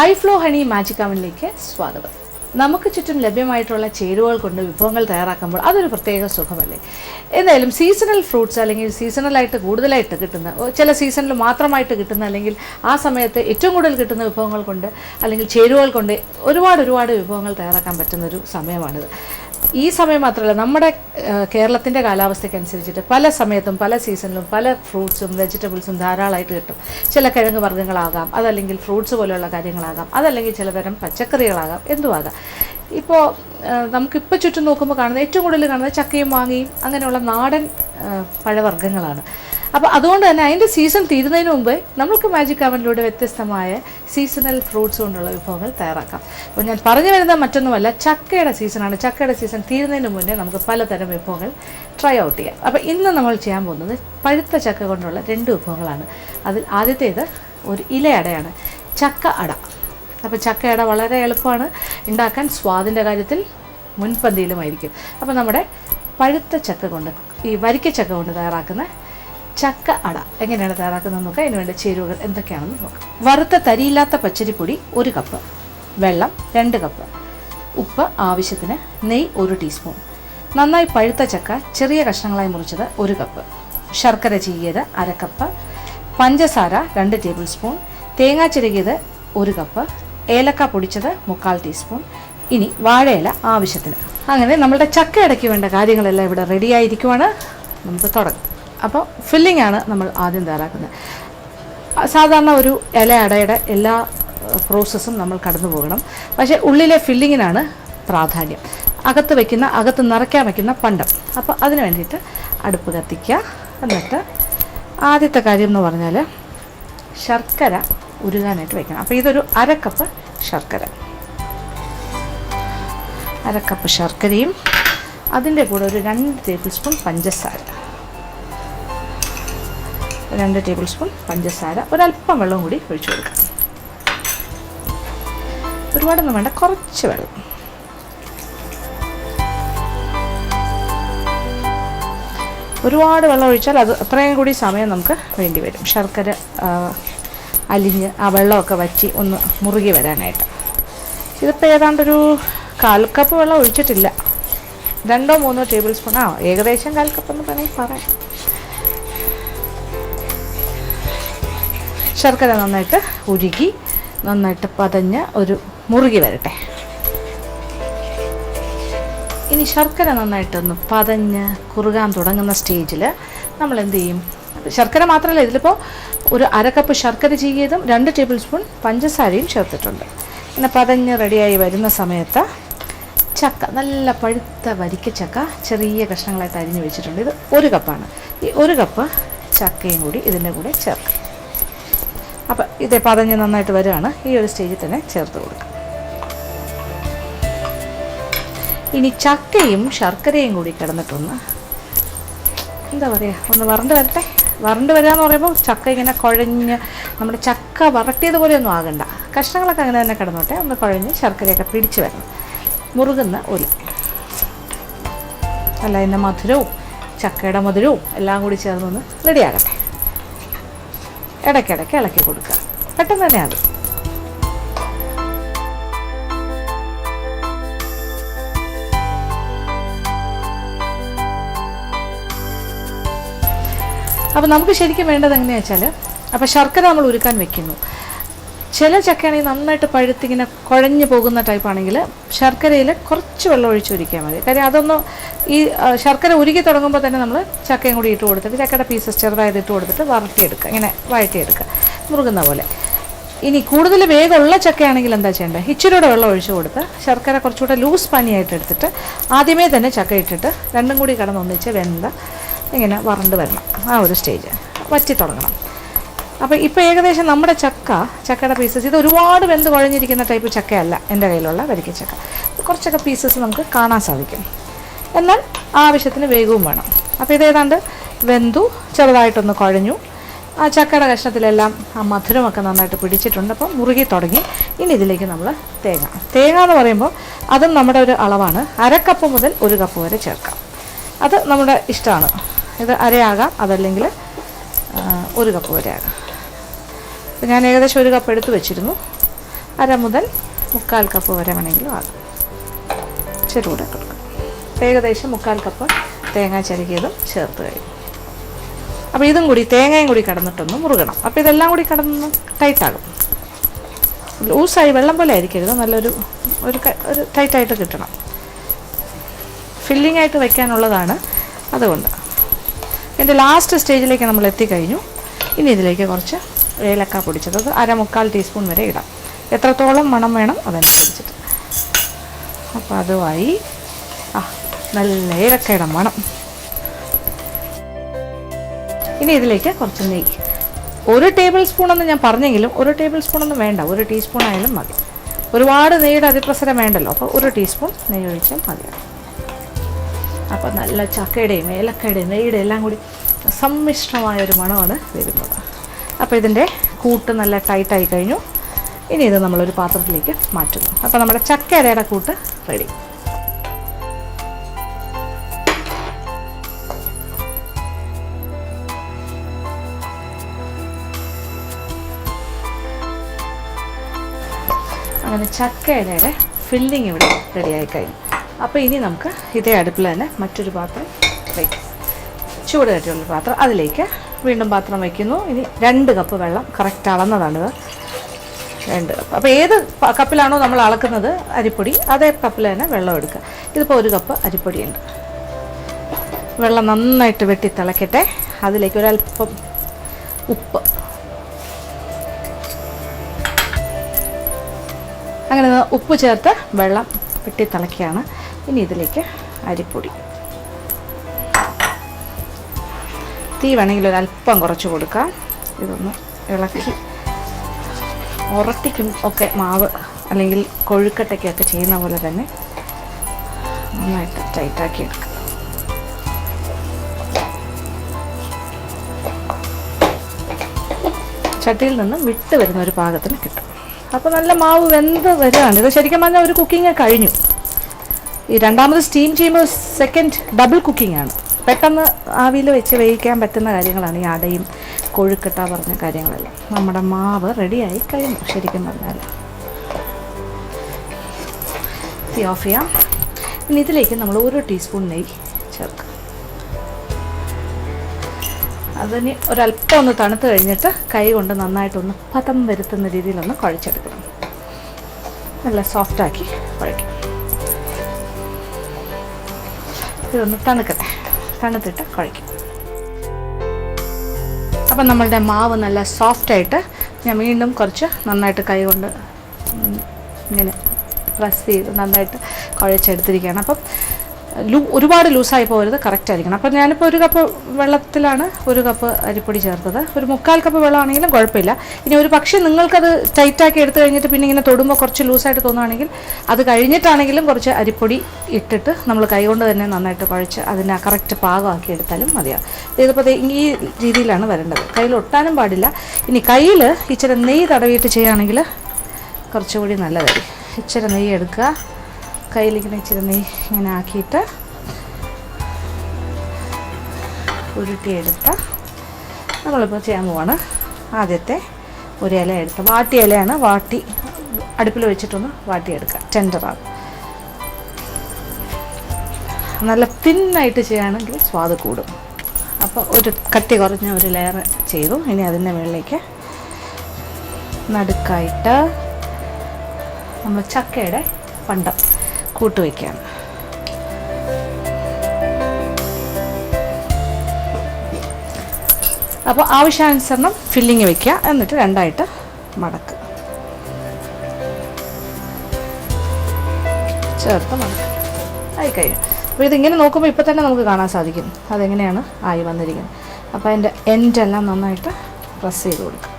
iFlow Honey Magic Oven-ലേക്ക് സ്വാഗതം. നമുക്ക് ചുറ്റും ലഭ്യമായിട്ടുള്ള ചേരുവകൾ കൊണ്ട് വിഭവങ്ങൾ തയ്യാറാക്കുമ്പോൾ അതൊരു പ്രത്യേക സുഖമല്ലേ. എന്തായാലും സീസണൽ ഫ്രൂട്ട്സ് അല്ലെങ്കിൽ സീസണലായിട്ട് കൂടുതലായിട്ട് കിട്ടുന്ന, ചില സീസണിൽ മാത്രമായിട്ട് കിട്ടുന്ന, അല്ലെങ്കിൽ ആ സമയത്ത് ഏറ്റവും കൂടുതൽ കിട്ടുന്ന വിഭവങ്ങൾ കൊണ്ട് അല്ലെങ്കിൽ ചേരുവകൾ കൊണ്ട് ഒരുപാട് വിഭവങ്ങൾ തയ്യാറാക്കാൻ പറ്റുന്നൊരു സമയമാണിത്. ഈ സമയം മാത്രമല്ല, നമ്മുടെ കേരളത്തിൻ്റെ കാലാവസ്ഥയ്ക്കനുസരിച്ചിട്ട് പല സമയത്തും പല സീസണിലും പല ഫ്രൂട്ട്സും വെജിറ്റബിൾസും ധാരാളമായിട്ട് കിട്ടും. ചില കിഴങ്ങ് വർഗ്ഗങ്ങളാകാം, അതല്ലെങ്കിൽ ഫ്രൂട്ട്സ് പോലെയുള്ള കാര്യങ്ങളാകാം, അതല്ലെങ്കിൽ ചിലതരം പച്ചക്കറികളാകാം, എന്തുമാകാം. ഇപ്പോൾ നമുക്കിപ്പോൾ ചുറ്റും നോക്കുമ്പോൾ കാണുന്നത് ഏറ്റവും കൂടുതൽ കാണുന്നത് ചക്കയും മാങ്ങയും അങ്ങനെയുള്ള നാടൻ പഴവർഗ്ഗങ്ങളാണ്. അപ്പോൾ അതുകൊണ്ട് തന്നെ അതിൻ്റെ സീസൺ തീരുന്നതിന് മുമ്പ് നമുക്ക് മാജിക് അവനിലൂടെ വ്യത്യസ്തമായ സീസണൽ ഫ്രൂട്ട്സ് കൊണ്ടുള്ള വിഭവങ്ങൾ തയ്യാറാക്കാം. അപ്പോൾ ഞാൻ പറഞ്ഞു വരുന്നത് മറ്റൊന്നുമല്ല, ചക്കയുടെ സീസണാണ്. ചക്കയുടെ സീസൺ തീരുന്നതിന് മുന്നേ നമുക്ക് പലതരം വിഭവങ്ങൾ ട്രൈ ഔട്ട് ചെയ്യാം. അപ്പോൾ ഇന്ന് നമ്മൾ ചെയ്യാൻ പോകുന്നത് പഴുത്ത ചക്ക കൊണ്ടുള്ള 2 വിഭവങ്ങളാണ്. അതിൽ ആദ്യത്തേത് ഒരു ഇലയടയാണ്, ചക്ക അട. അപ്പോൾ ചക്ക അട വളരെ എളുപ്പമാണ് ഉണ്ടാക്കാൻ, സ്വാദിൻ്റെ കാര്യത്തിൽ മുൻപന്തിയിലുമായിരിക്കും. അപ്പോൾ നമ്മുടെ പഴുത്ത ചക്ക കൊണ്ട്, ഈ വരിക്കച്ചക്ക കൊണ്ട് തയ്യാറാക്കുന്ന ചക്ക അട എങ്ങനെയാണ് തയ്യാറാക്കുന്നത് നോക്കാം. അതിന് വേണ്ട ചേരുവകൾ എന്തൊക്കെയാണെന്ന് നോക്കാം. വറുത്ത തരിയില്ലാത്ത പച്ചരിപ്പൊടി 1 കപ്പ്, വെള്ളം 2 കപ്പ്, ഉപ്പ് ആവശ്യത്തിന്, നെയ്യ് 1 ടീസ്പൂൺ, നന്നായി പഴുത്ത ചക്ക ചെറിയ കഷ്ണങ്ങളായി മുറിച്ചത് 1 കപ്പ്, ശർക്കര ചീകിയത് 1/2 കപ്പ്, പഞ്ചസാര 2 ടേബിൾ സ്പൂൺ, തേങ്ങാ ചിരകിയത് 1 കപ്പ്, ഏലക്ക പൊടിച്ചത് 1/4 ടീസ്പൂൺ. ഇനി വാഴയില ആവശ്യത്തിന്. അങ്ങനെ നമ്മുടെ ചക്ക അടയ്ക്ക് വേണ്ട കാര്യങ്ങളെല്ലാം ഇവിടെ റെഡി ആയിരിക്കുവാണ്. നമുക്ക് തുടങ്ങാം. അപ്പോൾ ഫില്ലിംഗ് ആണ് നമ്മൾ ആദ്യം തയ്യാറാക്കുന്നത്. സാധാരണ ഒരു ഇല അടയുടെ എല്ലാ പ്രോസസ്സും നമ്മൾ കടന്നു പോകണം. പക്ഷേ ഉള്ളിലെ ഫില്ലിങ്ങിനാണ് പ്രാധാന്യം. അകത്ത് നിറയ്ക്കാൻ വയ്ക്കുന്ന പണ്ടം. അപ്പോൾ അതിന് വേണ്ടിയിട്ട് അടുപ്പ് കത്തിക്കുക. എന്നിട്ട് ആദ്യത്തെ കാര്യം എന്ന് പറഞ്ഞാൽ ശർക്കര ഉരുകാനായിട്ട് വയ്ക്കണം. അപ്പോൾ ഇതൊരു 1/2 കപ്പ് ശർക്കര, 1/2 കപ്പ് ശർക്കരയും അതിൻ്റെ കൂടെ ഒരു 2 ടേബിൾ സ്പൂൺ പഞ്ചസാര, 2 ടേബിൾ സ്പൂൺ പഞ്ചസാര, ഒരല്പം വെള്ളം കൂടി ഒഴിച്ചു കൊടുക്കാം. ഒരുപാടൊന്നും വേണ്ട, കുറച്ച് വെള്ളം. ഒരുപാട് വെള്ളം ഒഴിച്ചാൽ അത് അത്രയും കൂടി സമയം നമുക്ക് വേണ്ടി വരും, ശർക്കര അലിഞ്ഞ് ആ വെള്ളമൊക്കെ വറ്റി ഒന്ന് മുറുകി വരാനായിട്ട്. ഇതിപ്പോൾ ഏതാണ്ടൊരു 1/4 കപ്പ് വെള്ളം ഒഴിച്ചിട്ടില്ല, 2-3 ടേബിൾ സ്പൂൺ, ഏകദേശം 1/4 കപ്പ് എന്ന് വേണമെങ്കിൽ പറയാം. ശർക്കര നന്നായിട്ട് ഉരുകി നന്നായിട്ട് പതഞ്ഞ് ഒരു മുറുകി വരട്ടെ. ഇനി ശർക്കര നന്നായിട്ടൊന്ന് പതഞ്ഞ് കുറുകാൻ തുടങ്ങുന്ന സ്റ്റേജിൽ നമ്മൾ എന്ത് ചെയ്യും? ശർക്കര മാത്രമല്ല, ഇതിലിപ്പോൾ ഒരു 1/2 കപ്പ് ശർക്കര ചീകിയതും 2 ടേബിൾ സ്പൂൺ പഞ്ചസാരയും ചേർത്തിട്ടുണ്ട്. ഇങ്ങനെ പതഞ്ഞ് റെഡിയായി വരുന്ന സമയത്ത് ചക്ക, നല്ല പഴുത്ത വരിക്കച്ചക്ക ചെറിയ കഷ്ണങ്ങളായിട്ട് അരിഞ്ഞ് വെച്ചിട്ടുണ്ട്. ഇത് 1 കപ്പാണ്. ഈ 1 കപ്പ് ചക്കയും കൂടി ഇതിൻ്റെ കൂടെ ചേർക്കാം. അപ്പോൾ ഇത് പതഞ്ഞ് നന്നായിട്ട് വരികയാണ്. ഈ ഒരു സ്റ്റേജിൽ തന്നെ ചേർത്ത് കൊടുക്കാം. ഇനി ചക്കയും ശർക്കരയും കൂടി കിടന്നിട്ടൊന്ന് എന്താ പറയുക, ഒന്ന് വരണ്ട് വരട്ടെ. വരണ്ട് വരിക എന്ന് പറയുമ്പോൾ ചക്ക ഇങ്ങനെ കുഴഞ്ഞ്, നമ്മുടെ ചക്ക വരട്ടിയതുപോലെ ഒന്നും ആകണ്ട, കഷ്ണങ്ങളൊക്കെ അങ്ങനെ തന്നെ കിടന്നോട്ടെ. ഒന്ന് കുഴഞ്ഞ് ശർക്കരയൊക്കെ പിടിച്ച് വരണം, മുറുകുന്ന ഒരു അല്ല, അതിൻ്റെ മധുരവും ചക്കയുടെ മധുരവും എല്ലാം കൂടി ചേർന്നൊന്ന് റെഡിയാകട്ടെ. ഇടയ്ക്കിടയ്ക്ക് ഇളക്കി കൊടുക്കുക, പെട്ടെന്ന് തന്നെ അത്. അപ്പോൾ നമുക്ക് ശരിക്കും വേണ്ടത് എങ്ങനെയാണെന്ന് വെച്ചാൽ, അപ്പോൾ ശർക്കര നമ്മൾ ഉരുക്കാൻ വെക്കുന്നു. ചില ചക്കയാണെങ്കിൽ നന്നായിട്ട് പഴുത്തിങ്ങനെ കുഴഞ്ഞു പോകുന്ന ടൈപ്പാണെങ്കിൽ ശർക്കരയിൽ കുറച്ച് വെള്ളം ഒഴിച്ച് ഉരുക്കിയാൽ മതി. കാര്യം അതൊന്ന് ഈ ശർക്കര ഉരുക്കി തുടങ്ങുമ്പോൾ തന്നെ നമ്മൾ ചക്കയും കൂടി ഇട്ട് കൊടുത്തിട്ട്, ചക്കയുടെ പീസസ് ചെറുതായിട്ട് ഇട്ട് കൊടുത്തിട്ട് വരട്ടിയെടുക്കുക, ഇങ്ങനെ വഴറ്റിയെടുക്കുക, മുറുകുന്ന പോലെ. ഇനി കൂടുതൽ വേഗമുള്ള ചക്കയാണെങ്കിൽ എന്താ ചെയ്യേണ്ടത്? ഇച്ചിരിയുടെ വെള്ളം ഒഴിച്ച് കൊടുത്ത് ശർക്കര കുറച്ചുകൂടെ ലൂസ് പനിയായിട്ട് എടുത്തിട്ട് ആദ്യമേ തന്നെ ചക്ക ഇട്ടിട്ട് രണ്ടും കൂടി കിടന്നൊന്നിച്ച് വെന്ത ഇങ്ങനെ വരണ്ട് വരണം. ആ ഒരു സ്റ്റേജ് വറ്റി തുടങ്ങണം. അപ്പോൾ ഇപ്പോൾ ഏകദേശം നമ്മുടെ ചക്കയുടെ പീസസ്, ഇത് ഒരുപാട് വെന്ത് കുഴഞ്ഞിരിക്കുന്ന ടൈപ്പ് ചക്കയല്ല എൻ്റെ കയ്യിലുള്ള വരിക്കച്ചക്ക. കുറച്ചൊക്കെ പീസസ് നമുക്ക് കാണാൻ സാധിക്കും, എന്നാൽ ആവശ്യത്തിന് വേഗവും വേണം. അപ്പോൾ ഇതേതാണ്ട് വെന്തു ചെറുതായിട്ടൊന്ന് കുഴഞ്ഞു. ആ ചക്കയുടെ കഷ്ണത്തിലെല്ലാം ആ മധുരമൊക്കെ നന്നായിട്ട് പിടിച്ചിട്ടുണ്ട്. അപ്പോൾ മുറുകി തുടങ്ങി. ഇനി ഇതിലേക്ക് നമ്മൾ തേങ്ങ എന്ന് പറയുമ്പോൾ അതും നമ്മുടെ ഒരു അളവാണ്. 1/2 കപ്പ് മുതൽ 1 കപ്പ് വരെ ചേർക്കാം. അത് നമ്മുടെ ഇഷ്ടമാണ്. ഇത് അരയാകാം, അതല്ലെങ്കിൽ 1 കപ്പ് വരെ ആകാം. അപ്പോൾ ഞാൻ ഏകദേശം 1 കപ്പ് എടുത്ത് വെച്ചിരുന്നു. 1/2 മുതൽ 3/4 കപ്പ് വരെ വേണമെങ്കിലും ആകും. ഇച്ചിരി കൂടെ കൊടുക്കും. ഏകദേശം 3/4 കപ്പ് തേങ്ങ ചിരകിയതും ചേർത്ത് കഴിയും. അപ്പോൾ ഇതും കൂടി തേങ്ങയും കൂടി കിടന്നിട്ടൊന്ന് മുറുകണം. അപ്പോൾ ഇതെല്ലാം കൂടി കിടന്ന് ടൈറ്റാകും. ലൂസായി വെള്ളം പോലെ ആയിരിക്കരുത്, നല്ലൊരു ഒരു ടൈറ്റായിട്ട് കിട്ടണം. ഫില്ലിംഗ് ആയിട്ട് വയ്ക്കാനുള്ളതാണ്, അതുകൊണ്ട്. എൻ്റെ ലാസ്റ്റ് സ്റ്റേജിലേക്ക് നമ്മൾ എത്തിക്കഴിഞ്ഞു. ഇനി ഇതിലേക്ക് കുറച്ച് ഏലക്ക പൊടിച്ചത് 1/4 ടീസ്പൂൺ വരെ ഇടാം. എത്രത്തോളം മണം വേണം അതനുസരിച്ചിട്ട്. അപ്പോൾ അതുമായി നല്ല ഏലക്കയുടെ മണം. ഇനി ഇതിലേക്ക് കുറച്ച് നെയ്യ്, 1 ടേബിൾ സ്പൂണെന്ന് ഞാൻ പറഞ്ഞെങ്കിലും 1 ടേബിൾ സ്പൂണൊന്നും വേണ്ട, 1 ടീസ്പൂൺ ആയാലും മതി. ഒരുപാട് നെയ്യുടെ അതിപ്രസരം വേണ്ടല്ലോ, അപ്പോൾ 1 ടീസ്പൂൺ നെയ്യ് ഒഴിച്ചാൽ മതിയാണ്. അപ്പോൾ നല്ല ചക്കയുടെയും ഏലക്കയുടെയും നെയ്യുടെ എല്ലാം കൂടി സമ്മിശ്രമായൊരു മണമാണ് വരുന്നത്. അപ്പോൾ ഇതിൻ്റെ കൂട്ട് നല്ല ടൈറ്റായി കഴിഞ്ഞു. ഇനി ഇത് നമ്മളൊരു പാത്രത്തിലേക്ക് മാറ്റുന്നു. അപ്പോൾ നമ്മുടെ ചക്കയുടെ കൂട്ട് റെഡി. അങ്ങനെ ചക്കയുടെ ഫില്ലിങ് ഇവിടെ റെഡിയായി കഴിഞ്ഞു. അപ്പോൾ ഇനി നമുക്ക് ഇതേ അടുപ്പിൽ തന്നെ മറ്റൊരു പാത്രം വയ്ക്കും, ചൂട് കട്ടിയുള്ള പാത്രം. അതിലേക്ക് വീണ്ടും പാത്രം വയ്ക്കുന്നു. ഇനി 2 കപ്പ് വെള്ളം, കറക്റ്റ് അളന്നതാണിത്, 2 കപ്പ്. അപ്പോൾ ഏത് കപ്പിലാണോ നമ്മൾ അളക്കുന്നത് അരിപ്പൊടി, അതേ കപ്പിൽ തന്നെ വെള്ളം എടുക്കുക. ഇതിപ്പോൾ 1 കപ്പ് അരിപ്പൊടിയുണ്ട്. വെള്ളം നന്നായിട്ട് വെട്ടി തിളക്കട്ടെ. അതിലേക്ക് ഒരല്പം ഉപ്പ്, അങ്ങനെ ഉപ്പ് ചേർത്ത് വെള്ളം വെട്ടി തിളക്കുകയാണ്. ഇനി ഇതിലേക്ക് അരിപ്പൊടി, തീ വേണമെങ്കിൽ ഒരല്പം കുറച്ച് കൊടുക്കാം. ഇതൊന്ന് ഇളക്കി ഉറട്ടിക്കും ഒക്കെ മാവ് അല്ലെങ്കിൽ കൊഴുക്കട്ടയ്ക്കൊക്കെ ചെയ്യുന്ന പോലെ തന്നെ നന്നായിട്ട് ടൈറ്റാക്കി എടുക്കുക. ചട്ടിയിൽ നിന്ന് വിട്ട് വരുന്ന ഒരു പാകത്തിന് കിട്ടും. അപ്പോൾ നല്ല മാവ് വെന്ത് വരികയാണ്. ഇത് ശരിക്കും പറഞ്ഞാൽ ഒരു കുക്കിങ് കഴിഞ്ഞു. ഈ രണ്ടാമത് സ്റ്റീം ചെയ്യുമ്പോൾ സെക്കൻഡ് ഡബിൾ കുക്കിംഗ് ആണ്. പെട്ടെന്ന് ആവിയിൽ വെച്ച് വേവിക്കാൻ പറ്റുന്ന കാര്യങ്ങളാണ് ഈ അടയും കൊഴുക്കട്ട പറഞ്ഞ കാര്യങ്ങളെല്ലാം. നമ്മുടെ മാവ് റെഡിയായി കഴിഞ്ഞു ശരിക്കും പറഞ്ഞാൽ. തീ ഓഫ് ചെയ്യാം. ഇനി ഇതിലേക്ക് നമ്മൾ 1 ടീസ്പൂൺ നെയ്യ് ചേർക്കാം. അതിന് ഒരല്പം ഒന്ന് തണുത്ത് കഴിഞ്ഞിട്ട് കൈ കൊണ്ട് നന്നായിട്ടൊന്ന് പതം വരുത്തുന്ന രീതിയിലൊന്ന് കുഴച്ചെടുക്കണം. നല്ല സോഫ്റ്റാക്കി കുഴയ്ക്കും. ഇതൊന്ന് തണുക്കട്ടെ, തണുത്തിട്ട് കുഴയ്ക്കും. അപ്പം നമ്മളുടെ മാവ് നല്ല സോഫ്റ്റായിട്ട് ഞാൻ വീണ്ടും കുറച്ച് നന്നായിട്ട് കൈ കൊണ്ട് ഇങ്ങനെ പ്രസ് ചെയ്ത് നന്നായിട്ട് കുഴച്ചെടുത്തിരിക്കുകയാണ്. അപ്പം ഒരുപാട് ലൂസായി പോകരുത്, കറക്റ്റ് ആയിരിക്കണം. അപ്പോൾ ഞാനിപ്പോൾ 1 കപ്പ് വെള്ളത്തിലാണ് 1 കപ്പ് അരിപ്പൊടി ചേർത്തത്. ഒരു 3/4 കപ്പ് വെള്ളമാണെങ്കിലും കുഴപ്പമില്ല. ഇനി ഒരു പക്ഷേ നിങ്ങൾക്കത് ടൈറ്റാക്കി എടുത്തു കഴിഞ്ഞിട്ട് പിന്നെ ഇങ്ങനെ തൊടുമ്പോൾ കുറച്ച് ലൂസായിട്ട് തോന്നുകയാണെങ്കിൽ അത് കഴിഞ്ഞിട്ടാണെങ്കിലും കുറച്ച് അരിപ്പൊടി ഇട്ടിട്ട് നമ്മൾ കൈകൊണ്ട് തന്നെ നന്നായിട്ട് കുഴച്ച് അതിനെ കറക്റ്റ് പാകമാക്കി എടുത്താലും മതിയാവും. ഇതിപ്പോൾ ഈ രീതിയിലാണ് വരേണ്ടത്, കയ്യിൽ ഒട്ടാനും പാടില്ല. ഇനി കയ്യിൽ ഇച്ചിരി നെയ്യ് തടവിയിട്ട് ചെയ്യുകയാണെങ്കിൽ കുറച്ചുകൂടി നല്ലതായിരിക്കും. ഇച്ചിരി നെയ്യ് എടുക്കുക, കയ്യിലിങ്ങനെ ഇച്ചിരി നെയ്യ് ഇങ്ങനെ ആക്കിയിട്ട് ഉരുട്ടിയെടുത്ത് നമ്മളിപ്പോൾ ചെയ്യാൻ പോവാണ്. ആദ്യത്തെ ഒരു ഇല എടുത്ത്, വാട്ടിയ ഇലയാണ്, വാട്ടി അടുപ്പിൽ വെച്ചിട്ടൊന്ന് വാട്ടിയെടുക്കുക. ടെൻഡറാണ്. നല്ല തിന്നായിട്ട് ചെയ്യുകയാണെങ്കിൽ സ്വാദ് കൂടും. അപ്പോൾ ഒരു കട്ടി കുറഞ്ഞ ഒരു ലെയർ ചെയ്തു. ഇനി അതിൻ്റെ മുകളിലേക്ക് നടുക്കായിട്ട് നമ്മൾ ചക്കയുടെ പണ്ടം കൂട്ട് വയ്ക്കുകയാണ്. അപ്പോൾ ആവശ്യാനുസരണം ഫില്ലിങ് വയ്ക്കുക, എന്നിട്ട് 2ആയിട്ട് മടക്കുക, ചേർത്ത് മടക്കുക. ആയി കഴിയും. അപ്പോൾ ഇതിങ്ങനെ നോക്കുമ്പോൾ ഇപ്പോൾ തന്നെ നമുക്ക് കാണാൻ സാധിക്കും അതെങ്ങനെയാണ് ആയി വന്നിരിക്കുന്നത്. അപ്പോൾ അതിൻ്റെ എൻഡെല്ലാം നന്നായിട്ട് പ്രസ് ചെയ്ത് കൊടുക്കുക.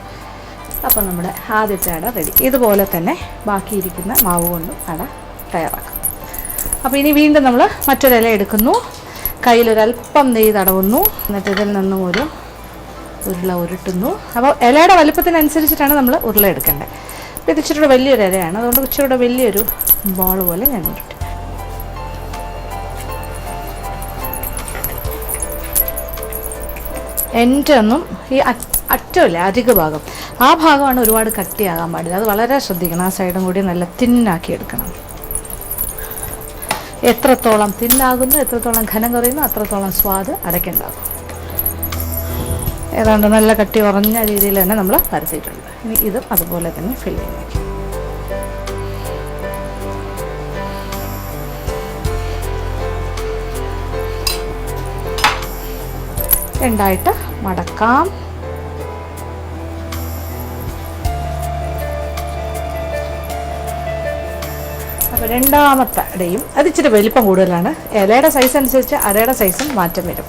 അപ്പോൾ നമ്മുടെ ആദ്യത്തെ അട റെഡി. ഇതുപോലെ തന്നെ ബാക്കിയിരിക്കുന്ന മാവ് കൊണ്ടും അട തയ്യാറാക്കാം. അപ്പോൾ ഇനി വീണ്ടും നമ്മൾ മറ്റൊരു ഇല എടുക്കുന്നു, കയ്യിലൊരല്പം നെയ്യ് തടവുന്നു, എന്നിട്ട് ഇതിൽ നിന്നും ഒരു ഉരുള ഉരുട്ടുന്നു. അപ്പോൾ ഇലയുടെ വലുപ്പത്തിനനുസരിച്ചിട്ടാണ് നമ്മൾ ഉരുള എടുക്കേണ്ടത്. അപ്പോൾ ഇത് ഇച്ചിരി വലിയൊരു ഇലയാണ്, അതുകൊണ്ട് ഇച്ചിരി വലിയൊരു ബോൾ പോലെ ഞാൻ ഉരുട്ടി. എൻ്റെ ഒന്നും ഈ അറ്റമില്ല, അരികു ഭാഗം, ആ ഭാഗമാണ് ഒരുപാട് കട്ടിയാകാൻ പാടില്ല. അത് വളരെ ശ്രദ്ധിക്കണം. ആ സൈഡും കൂടി നല്ല തിന്നാക്കി എടുക്കണം. എത്രത്തോളം തിന്നാകുന്നു, എത്രത്തോളം ഘനം കുറയുന്നു, അത്രത്തോളം സ്വാദ് അടയ്ക്കുണ്ടാകും. ഏതാണ്ട് നല്ല കട്ടി കുറഞ്ഞ രീതിയിൽ തന്നെ നമ്മൾ പരത്തിയിട്ടുണ്ട്. ഇനി ഇതും അതുപോലെ തന്നെ ഫില്ല് ചെയ്യും. രണ്ടായിട്ട് മടക്കാം. അപ്പോൾ രണ്ടാമത്തെ അടയും അത് ഇച്ചിരി വലിപ്പം കൂടുതലാണ്. ഇലയുടെ സൈസ് അനുസരിച്ച് അടയുടെ സൈസും മാറ്റം വരും.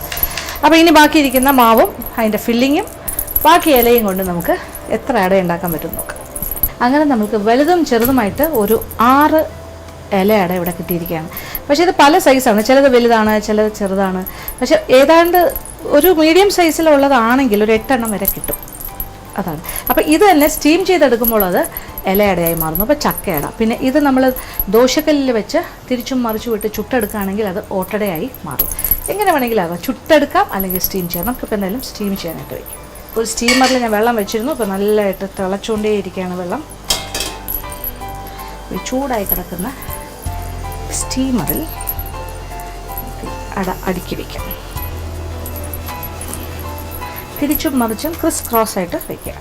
അപ്പോൾ ഇനി ബാക്കിയിരിക്കുന്ന മാവും അതിൻ്റെ ഫില്ലിങ്ങും ബാക്കി ഇലയും കൊണ്ട് നമുക്ക് എത്ര അട ഉണ്ടാക്കാൻ പറ്റും നോക്കാം. അങ്ങനെ നമുക്ക് വലുതും ചെറുതുമായിട്ട് ഒരു 6 ഇലയട ഇവിടെ കിട്ടിയിരിക്കുകയാണ്. പക്ഷേ ഇത് പല സൈസാണ്, ചിലത് വലുതാണ്, ചിലത് ചെറുതാണ്. പക്ഷെ ഏതാണ്ട് ഒരു മീഡിയം സൈസിലുള്ളതാണെങ്കിൽ ഒരു 8 എണ്ണം വരെ കിട്ടും. അതാണ്. അപ്പോൾ ഇത് തന്നെ സ്റ്റീം ചെയ്തെടുക്കുമ്പോൾ അത് ഇലയടയായി മാറുന്നു. അപ്പോൾ ചക്കയട. പിന്നെ ഇത് നമ്മൾ ദോശക്കല്ലിൽ വെച്ച് തിരിച്ചും മറിച്ചും ഇട്ട് ചുട്ടെടുക്കുകയാണെങ്കിൽ അത് ഓട്ടടയായി മാറും. എങ്ങനെ വേണമെങ്കിലും ആകാം, ചുട്ടെടുക്കാം അല്ലെങ്കിൽ സ്റ്റീം ചെയ്യാം. നമുക്കിപ്പോൾ എന്തായാലും സ്റ്റീം ചെയ്യാനായിട്ട് വയ്ക്കും. ഒരു സ്റ്റീമറിൽ ഞാൻ വെള്ളം വെച്ചിരുന്നു. ഇപ്പോൾ നല്ലതായിട്ട് തിളച്ചുകൊണ്ടേയിരിക്കുകയാണ് വെള്ളം. ചൂടായി കിടക്കുന്ന സ്റ്റീമറിൽ അട അടുക്കി വയ്ക്കാം. തിരിച്ചും മറിച്ചും ക്രിസ് ക്രോസ് ആയിട്ട് വയ്ക്കുക.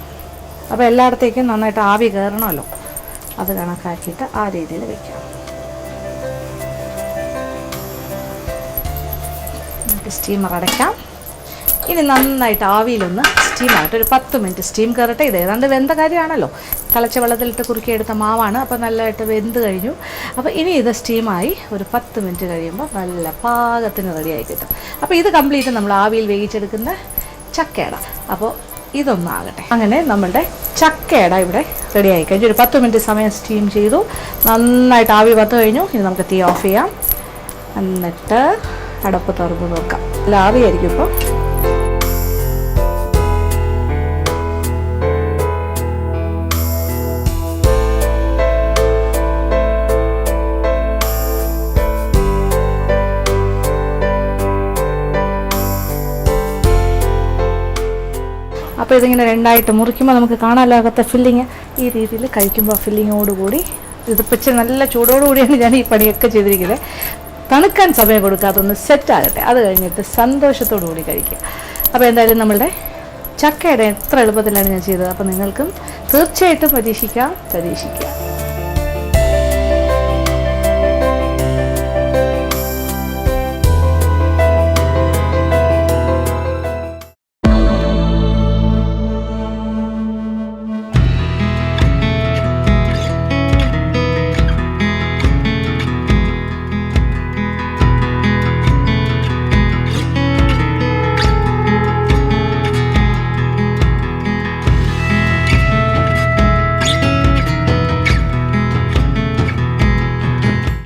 അപ്പോൾ എല്ലായിടത്തേക്കും നന്നായിട്ട് ആവി കയറണമല്ലോ, അത് കണക്കാക്കിയിട്ട് ആ രീതിയിൽ വയ്ക്കാം. നമുക്ക് സ്റ്റീമർ അടയ്ക്കാം. ഇനി നന്നായിട്ട് ആവിയിലൊന്ന് സ്റ്റീമായിട്ട് ഒരു 10 മിനിറ്റ് സ്റ്റീം കയറട്ടെ. ഇത് ഏതാണ്ട് വെന്ത കാര്യമാണല്ലോ, തിളച്ച വെള്ളത്തിലിട്ട് കുറുക്കിയെടുത്ത മാവാണ്. അപ്പോൾ നല്ലതായിട്ട് വെന്ത് കഴിഞ്ഞു. അപ്പോൾ ഇനി ഇത് സ്റ്റീമായി ഒരു 10 മിനിറ്റ് കഴിയുമ്പോൾ നല്ല പാകത്തിന് റെഡിയായി കിട്ടും. അപ്പോൾ ഇത് കംപ്ലീറ്റ് നമ്മൾ ആവിയിൽ വേവിച്ചെടുക്കുന്ന ചക്കയട. അപ്പോൾ ഇതൊന്നാകട്ടെ. അങ്ങനെ നമ്മളുടെ ചക്കയട ഇവിടെ റെഡി ആയി കഴിഞ്ഞു. ഒരു 10 മിനിറ്റ് സമയം സ്റ്റീം ചെയ്തു. നന്നായിട്ട് ആവി വന്നു കഴിഞ്ഞു. ഇനി നമുക്ക് തീ ഓഫ് ചെയ്യാം. എന്നിട്ട് അടപ്പ് തുറന്ന് നോക്കാം. നല്ല ആവിയായിരിക്കും ഇപ്പോൾ. അപ്പോൾ ഇതിങ്ങനെ രണ്ടായിട്ട് മുറിക്കുമ്പോൾ നമുക്ക് കാണാനാകാത്ത ഫില്ലിങ് ഈ രീതിയിൽ കഴിക്കുമ്പോൾ ഫില്ലിങ്ങോടുകൂടി ഇതിപ്പോൾ ഇച്ചിരി നല്ല ചൂടോടുകൂടിയാണ് ഞാൻ ഈ പണിയൊക്കെ ചെയ്തിരിക്കുന്നത്. തണുക്കാൻ സമയം കൊടുക്കാത്തൊന്ന് സെറ്റാകട്ടെ, അത് കഴിഞ്ഞിട്ട് സന്തോഷത്തോടു കൂടി കഴിക്കുക. അപ്പോൾ എന്തായാലും നമ്മളുടെ ചക്കയുടെ എത്ര എളുപ്പത്തിലാണ് ഞാൻ ചെയ്തത്. അപ്പോൾ നിങ്ങൾക്കും തീർച്ചയായിട്ടും പരീക്ഷിക്കാം.